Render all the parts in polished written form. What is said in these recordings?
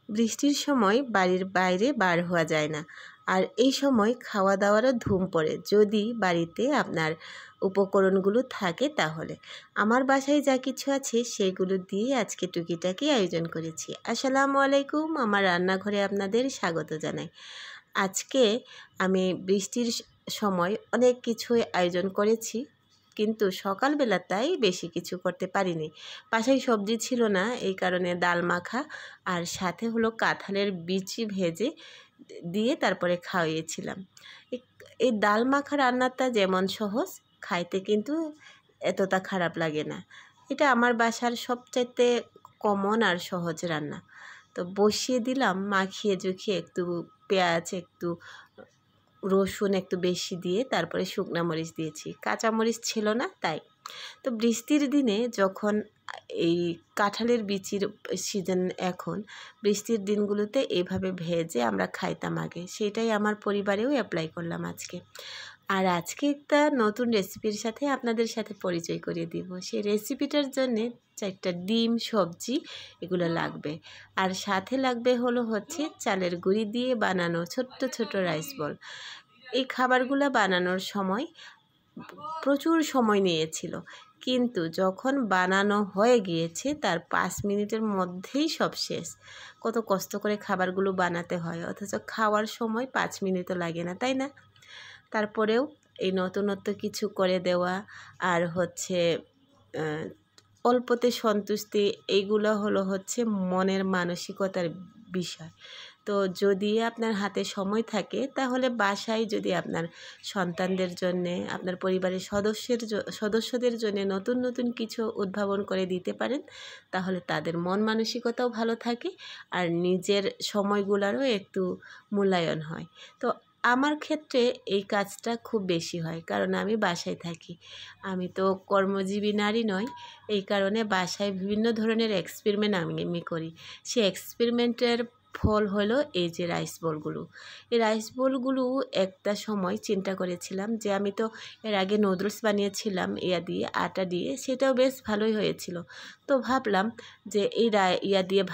বৃষ্টির সময় বাড়ির বাইরে বার হওয়া যায় না, আর এই সময় খাওয়া দাওয়ারও ধুম পড়ে যদি বাড়িতে আপনার উপকরণগুলো থাকে। তাহলে আমার বাসায় যা কিছু আছে সেগুলো দিয়ে আজকে টুকিটাকি আয়োজন করেছি। আসসালামু আলাইকুম, আমার রান্নাঘরে আপনাদের স্বাগত জানাই। আজকে আমি বৃষ্টির সময় অনেক কিছুই আয়োজন করেছি, কিন্তু সকালবেলা তাই বেশি কিছু করতে পারিনি। বাসায় সবজি ছিল না, এই কারণে ডাল মাখা আর সাথে হলো কাঁঠালের বিচি ভেজে দিয়ে তারপরে খাওয়িয়েছিলাম। এই ডাল মাখা রান্নাটা যেমন সহজ, খাইতে কিন্তু এতটা খারাপ লাগে না। এটা আমার বাসার সবচাইতে কমন আর সহজ রান্না। তো বসিয়ে দিলাম, মাখিয়ে জুখিয়ে একটু পেঁয়াজ, একটু রসুন একটু বেশি দিয়ে তারপরে শুকনো মরিচ দিয়েছি, কাঁচা মরিচ ছিল না তাই। তো বৃষ্টির দিনে যখন এই কাঁঠালের বিচির সিজন, এখন বৃষ্টির দিনগুলোতে এইভাবে ভেজে আমরা খাইতাম আগে, সেটাই আমার পরিবারেও অ্যাপ্লাই করলাম আজকে। আর আজকে একটা নতুন রেসিপির সাথে আপনাদের সাথে পরিচয় করিয়ে দিব। সেই রেসিপিটার জন্যে 4টা ডিম, সবজি এগুলো লাগবে। আর সাথে লাগবে হচ্ছে চালের গুঁড়ি দিয়ে বানানো ছোট্ট ছোট রাইস বল। এই খাবারগুলো বানানোর সময় প্রচুর সময় নিয়েছিল, কিন্তু যখন বানানো হয়ে গিয়েছে তার 5 মিনিটের মধ্যেই সব শেষ। কত কষ্ট করে খাবারগুলো বানাতে হয়, অথচ খাওয়ার সময় 5 মিনিটও লাগে না, তাই না? তারপরেও এই নতুনত্ব কিছু করে দেওয়া আর অল্পতে সন্তুষ্টি, এইগুলো হচ্ছে মনের মানসিকতার বিষয়। তো যদি আপনার হাতে সময় থাকে তাহলে বাসায় যদি আপনার সন্তানদের জন্যে, আপনার পরিবারের সদস্যদের জন্য নতুন নতুন কিছু উদ্ভাবন করে দিতে পারেন, তাহলে তাদের মন মানসিকতাও ভালো থাকে আর নিজের সময়গুলোরও একটু মূল্যায়ন হয়। তো আমার ক্ষেত্রে এই কাজটা খুব বেশি হয়, কারণ আমি বাসায় থাকি। আমি তো কর্মজীবী নারী নই, এই কারণে বাসায় বিভিন্ন ধরনের এক্সপেরিমেন্ট আমি করি। সেই এক্সপেরিমেন্টের ফল হলো এই যে রাইস বলগুলো। এই রাইস বলগুলো একটা সময় চিন্তা করেছিলাম যে আমি তো এর আগে নুডলস বানিয়েছিলাম আটা দিয়ে, সেটাও বেশ ভালোই হয়েছিল। তো ভাবলাম যে এই দিয়ে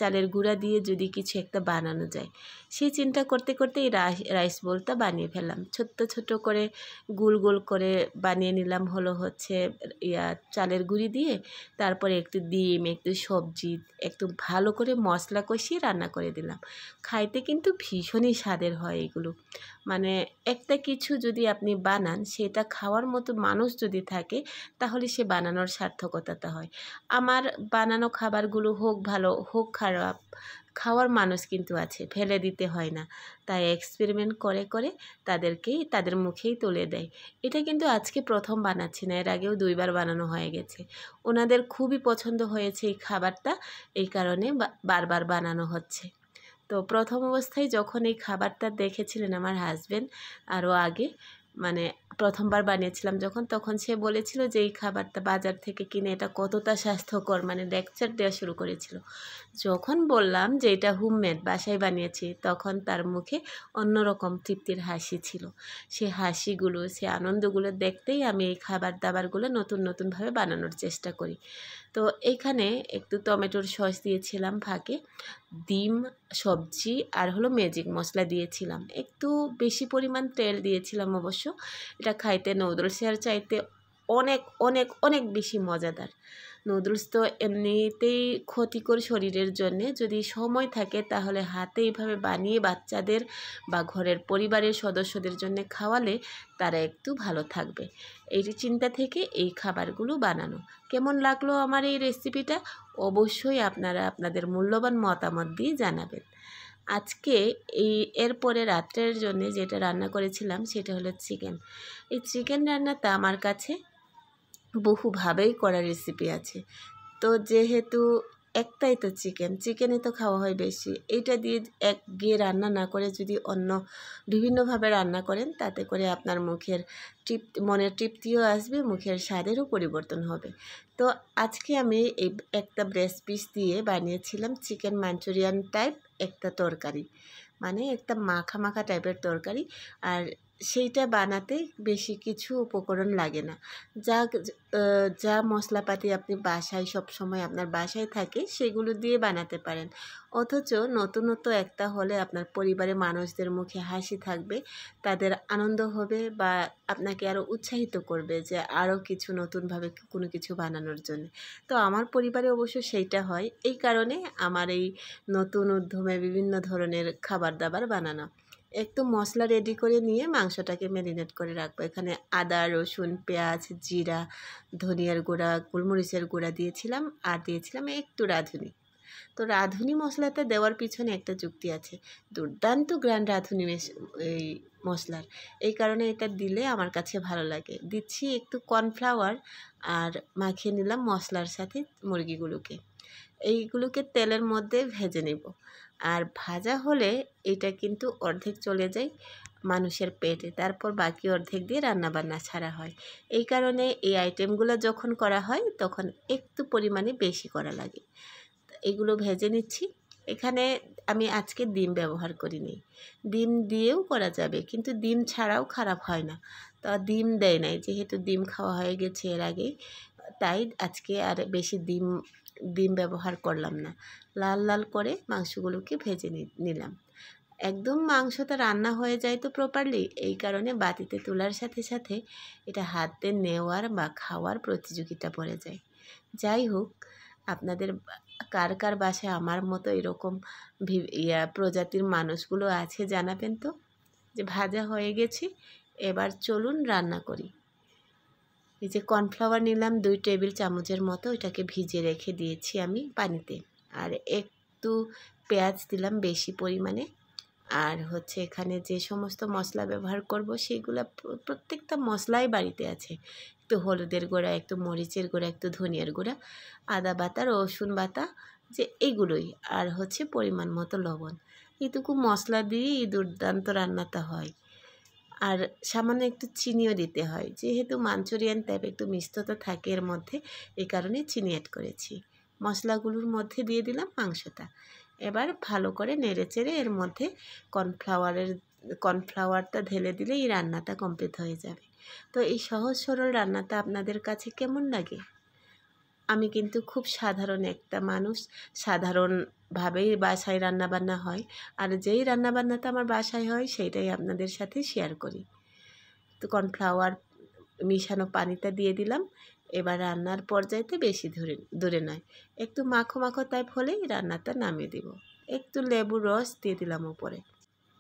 চালের গুঁড়া দিয়ে যদি কিছু একটা বানানো যায়। সেই চিন্তা করতে করতে এই রাইস বলটা বানিয়ে ফেললাম। ছোট্ট ছোট্ট করে গোল গোল করে বানিয়ে নিলাম হচ্ছে চালের গুঁড়ি দিয়ে, তারপরে একটু ডিম, একটু সবজি, একটু ভালো করে মশলা কষিয়ে রান্না করে দিলাম। খাইতে কিন্তু ভীষণই স্বাদের হয় এগুলো। মানে একটা কিছু যদি আপনি বানান, সেটা খাওয়ার মতো মানুষ যদি থাকে, তাহলে সে বানানোর সার্থকতাটা হয়। আমার বানানো খাবারগুলো হোক ভালো হোক খারাপ, খাওয়ার মানুষ কিন্তু আছে, ফেলে দিতে হয় না। তাই এক্সপেরিমেন্ট করে করে তাদের মুখেই তুলে দেয়। এটা কিন্তু আজকে প্রথম বানাচ্ছি না, এর আগেও 2বার বানানো হয়ে গেছে। ওনাদের খুবই পছন্দ হয়েছে এই খাবারটা, এই কারণে বারবার বানানো হচ্ছে। তো প্রথম অবস্থায় যখন এই খাবারটা দেখেছিলেন আমার হাজবেন্ড, আরও আগে মানে প্রথমবার বানিয়েছিলাম যখন, তখন সে বলেছিল যে এই খাবারটা বাজার থেকে কিনে এটা কতটা স্বাস্থ্যকর, মানে লেকচার দেওয়া শুরু করেছিল। যখন বললাম যে এটা হোমমেড, বাসায় বানিয়েছি, তখন তার মুখে অন্যরকম তৃপ্তির হাসি ছিল। সে হাসিগুলো, সে আনন্দগুলো দেখতেই আমি এই খাবার দাবারগুলো নতুনভাবে বানানোর চেষ্টা করি। তো এইখানে একটু টমেটোর সস দিয়েছিলাম ফাঁকে, ডিম, সবজি আর ম্যাজিক মশলা দিয়েছিলাম, একটু বেশি পরিমাণ তেল দিয়েছিলাম অবশ্য। এটা খাইতে নুডলসের চাইতে অনেক অনেক অনেক বেশি মজাদার। নুডলস তো এমনিতেই ক্ষতিকর শরীরের জন্যে, যদি সময় থাকে তাহলে হাতে এইভাবে বানিয়ে বাচ্চাদের বা ঘরের পরিবারের সদস্যদের জন্য খাওয়ালে তারা একটু ভালো থাকবে। এই চিন্তা থেকে এই খাবারগুলো বানানো। কেমন লাগলো আমার এই রেসিপিটা? অবশ্যই আপনারা আপনাদের মূল্যবান মতামত দিয়ে জানাবেন। আজকে এরপরে রাত্রের জন্য যেটা রান্না করেছিলাম সেটা হলো চিকেন। এই চিকেন রান্নাটা আমার কাছে বহুভাবেই করা রেসিপি আছে। তো যেহেতু একটাই তো চিকেনে তো খাওয়া হয় বেশি, এইটা দিয়ে একঘেয়ে রান্না না করে যদি অন্য বিভিন্নভাবে রান্না করেন, তাতে করে আপনার মনের তৃপ্তিও আসবে, মুখের স্বাদেরও পরিবর্তন হবে। তো আজকে আমি এই একটা ব্রেস্ট পিস দিয়ে বানিয়েছিলাম চিকেন মাঞ্চুরিয়ান টাইপ একটা তরকারি, মানে একটা মাখা মাখা টাইপের তরকারি। আর সেইটা বানাতে বেশি কিছু উপকরণ লাগে না। যা যা মশলাপাতি আপনি বাসায় সবসময় আপনার বাসায় থাকে সেগুলো দিয়ে বানাতে পারেন। অথচ নতুনত্ব একটা হলে আপনার পরিবারের মানুষদের মুখে হাসি থাকবে, তাদের আনন্দ হবে বা আপনাকে আরও উৎসাহিত করবে যে আরও কিছু নতুনভাবে কোনো কিছু বানানোর জন্য। তো আমার পরিবারে অবশ্য সেইটা হয়। এই কারণে আমার এই নতুন উদ্যমে বিভিন্ন ধরনের খাবার দাবার বানানো। একটু মশলা রেডি করে নিয়ে মাংসটাকে ম্যারিনেট করে রাখবো। এখানে আদা, রসুন, পেঁয়াজ, জিরা, ধনিয়ার গুঁড়া, গোলমরিচের গুঁড়া দিয়েছিলাম আর দিয়েছিলাম একটু রাঁধুনি। তো রাঁধুনি মশলাটা দেওয়ার পিছনে একটা যুক্তি আছে। দুর্দান্ত গ্র্যান্ড রাঁধুনি এই মশলার। এই কারণে এটা দিলে আমার কাছে ভালো লাগে। দিচ্ছি একটু কর্নফ্লাওয়ার আর মাখিয়ে নিলাম মশলার সাথে মুরগিগুলোকে। এইগুলোকে তেলের মধ্যে ভেজে নেব। আর ভাজা হলে এটা কিন্তু অর্ধেক চলে যায় মানুষের পেটে, তারপর বাকি অর্ধেক দিয়ে রান্নাবান্না ছাড়া হয়। এই কারণে এই আইটেমগুলো যখন করা হয় তখন একটু পরিমাণে বেশি করা লাগে। এগুলো ভেজে নিচ্ছি। এখানে আমি আজকে ডিম ব্যবহার করিনি। ডিম দিয়েও করা যাবে, কিন্তু ডিম ছাড়াও খারাপ হয় না। তো ডিম দেয় নাই, যেহেতু ডিম খাওয়া হয়ে গেছে এর আগেই, তাই আজকে আর বেশি ডিম ব্যবহার করলাম না। লাল লাল করে মাংসগুলোকে ভেজে নিলাম। একদম মাংসটা রান্না হয়ে যায় তো প্রপারলি, এই কারণে বাটিতে তোলার সাথে সাথে এটা হাতে নেওয়ার বা খাওয়ার প্রতিযোগিতা পড়ে যায়। যাই হোক, আপনাদের কার কার বাসায় আমার মতো এরকম প্রজাতির মানুষগুলো আছে জানাবেন তো। যে ভাজা হয়ে গেছে, এবার চলুন রান্না করি। এই যে কর্নফ্লাওয়ার নিলাম 2 টেবিল চামচের মতো, এটাকে ভিজিয়ে রেখে দিয়েছি আমি পানিতে। আর একটু পেঁয়াজ দিলাম বেশি পরিমাণে। আর হচ্ছে এখানে যে সমস্ত মশলা ব্যবহার করব সেগুলো প্রত্যেকটা মশলাই বাড়িতে আছে। একটু হলুদের গুঁড়া, একটু মরিচের গুঁড়া, একটু ধনিয়ার গুঁড়া, আদা বাটা, রসুন বাটা, যে এইগুলোই। আর হচ্ছে পরিমাণ মতো লবণ। এইটুকু মশলা দিয়েই এই দুর্দান্ত রান্নাটা হয়। আর সামান্য একটু চিনিও দিতে হয়, যেহেতু মাঞ্চুরিয়ান টাইপ একটু মিষ্টতা থাকে এর মধ্যে, এই কারণে চিনি অ্যাড করেছি। মশলাগুলোর মধ্যে দিয়ে দিলাম মাংসটা। এবার ভালো করে নেড়েচেড়ে এর মধ্যে কর্নফ্লাওয়ারটা ঢেলে দিলেই রান্নাটা কমপ্লিট হয়ে যাবে। তো এই সহজ সরল রান্নাটা আপনাদের কাছে কেমন লাগে? আমি কিন্তু খুব সাধারণ একটা মানুষ, সাধারণভাবেই বাসায় রান্নাবান্না হয়। আর যেই রান্নাবান্নাটা আমার বাসায় হয় সেইটাই আপনাদের সাথে শেয়ার করি। তো কর্নফ্লাওয়ার মিশানো পানিটা দিয়ে দিলাম। এবার রান্নার পর্যায়েতে বেশি দূরে নয়, একটু মাখো মাখো টাইপ হলেই রান্নাটা নামিয়ে দিব। একটু লেবুর রস দিয়ে দিলাম উপরে,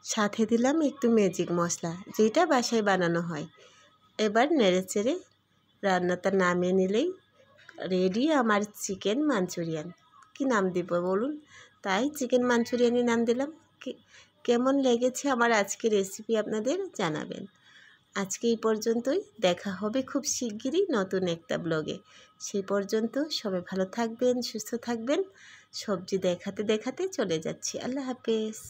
সাথে দিলাম একটু ম্যাজিক মশলা, যেটা বাসায় বানানো হয়। এবার নেড়েচেড়ে রান্নাটা নামিয়ে নিলেই রেডি আমার চিকেন মাঞ্চুরিয়ান। কি নাম দিব বলুন? তাই চিকেন মাঞ্চুরিয়ানই নাম দিলাম। কেমন লেগেছে আমার আজকের রেসিপি আপনাদের জানাবেন। আজকে এই পর্যন্তই, দেখা হবে খুব শিগগিরই নতুন একটা ব্লগে। সেই পর্যন্ত সবাই ভালো থাকবেন, সুস্থ থাকবেন। সবজি দেখাতে দেখাতে চলে যাচ্ছি। আল্লাহ হাফেজ।